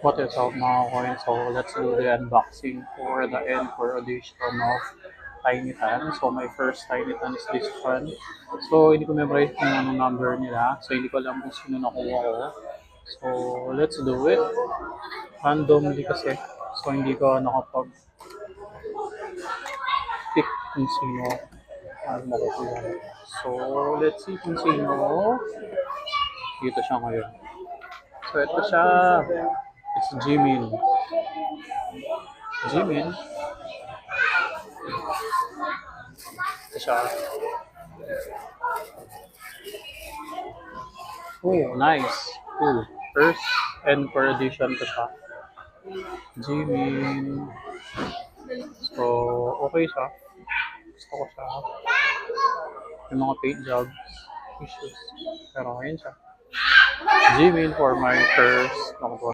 what is up mga coins? So let's do the unboxing for the Encore edition of Tiny Tan. So my first Tiny Tan is this one. So hindi ko memorize kung anong number nila. So hindi ko alam kung sino nakuha ko. So let's do it. Randomly kasi. So hindi ko nakapag-pick kung sino ang makukuha. So let's see kung sino. Dito siya ngayon. So ito siya. It's Jimin. Jimin. Ito siya. Oh, nice. Cool. First Encore edition to siya. Jimin. So, okay siya. Gusto ko siya. Yung mga paint jobs, issues. Pero ayun siya. Jimin for my first